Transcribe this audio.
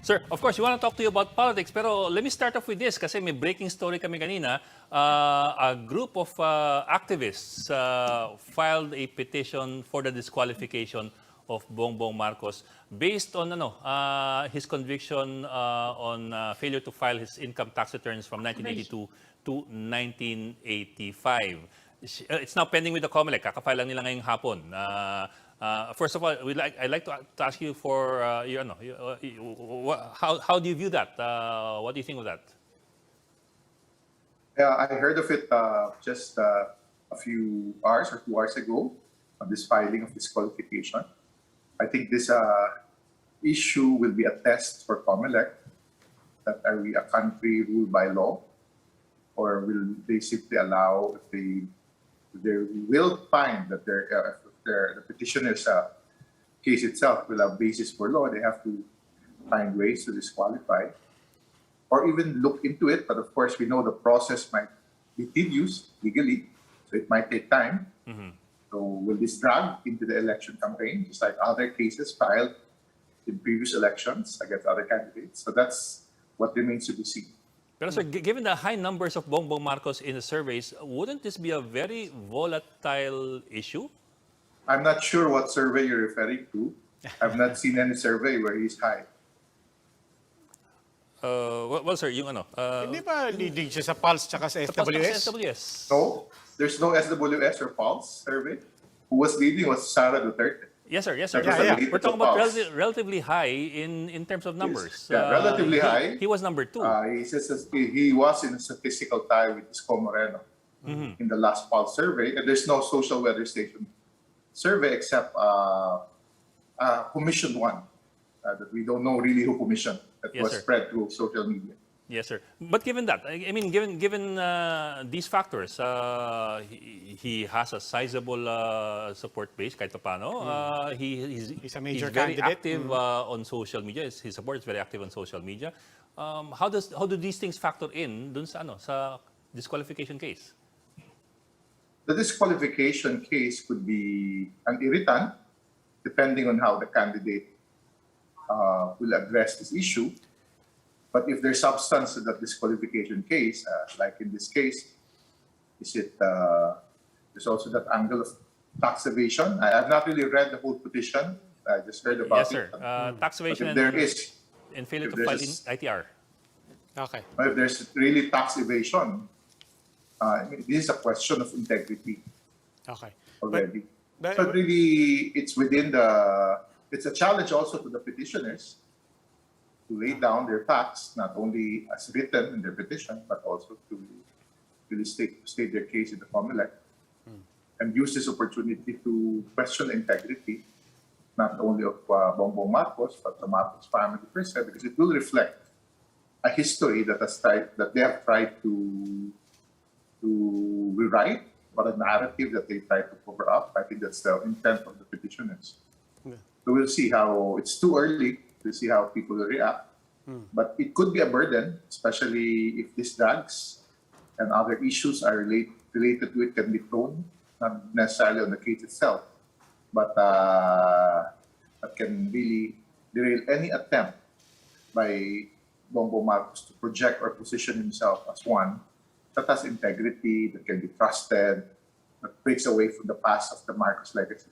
Sir, of course, we want to talk to you about politics, pero let me start off with this kasi may breaking story kami kanina. A group of activists filed a petition for the disqualification of Bongbong Marcos based on his conviction on failure to file his income tax returns from 1982 to 1985. It's now pending with the COMELEC. Kakafile lang nila ngayong hapon. First of all, I'd like to ask you for how do you view that? What do you think of that? Yeah, I heard of it just a few hours or 2 hours ago on this filing of disqualification. I think this issue will be a test for COMELEC. That are we a country ruled by law, or will they simply allow if they will find that the petitioner's case itself will have basis for law, they have to find ways to disqualify or even look into it. But of course, we know the process might be tedious legally, so it might take time. So will this drag into the election campaign, just like other cases filed in previous elections against other candidates? So that's what remains to be seen. Pero sir, given the high numbers of Bongbong Marcos in the surveys, wouldn't this be a very volatile issue? I'm not sure what survey you're referring to. I've not seen any survey where he's high. Well, sir, yung Hindi ba leading siya sa Pulse tsaka sa SWS? SWS? No, there's no SWS or Pulse survey. Who was leading was Sara Duterte. Yes, sir. Yes, sir. Yeah. We're talking about relatively high in terms of numbers. Yeah, relatively high. He was number 2. He was in a statistical tie with Isko Moreno in the last Pulse survey. And there's no social weather station survey except commissioned one that we don't know really who commissioned. That was spread through social media. Yes, sir. But given that, I mean, given these factors, he has a sizable support base, kahit paano. He's a major very candidate. active on social media. His support is very active on social media. How do these things factor in dun sa disqualification case? The disqualification case could be an irritant, depending on how the candidate will address this issue. But if there's substance to that disqualification case, like in this case, there's also that angle of tax evasion. I've not really read the whole petition. I just heard about Yes, sir. Tax evasion and failure to file in ITR. Okay. But if there's really tax evasion, I mean, this is a question of integrity Okay. already. But So really, it's it's a challenge also to the petitioners to lay down their facts, not only as written in their petition, but also to really state their case in the COMELEC and use this opportunity to question the integrity, not only of Bongbong Marcos, but the Marcos family per se, because it will reflect a history that they have tried to rewrite, but a narrative that they tried to cover up. I think that's the intent of the petitioners. So we'll see how, it's too early to see how people will react. But it could be a burden, especially if these drugs and other issues are related to it can be thrown, not necessarily on the case itself, but that can really derail any attempt by Bongbong Marcos to project or position himself as one that has integrity, that can be trusted, that breaks away from the past of the Marcos legacy.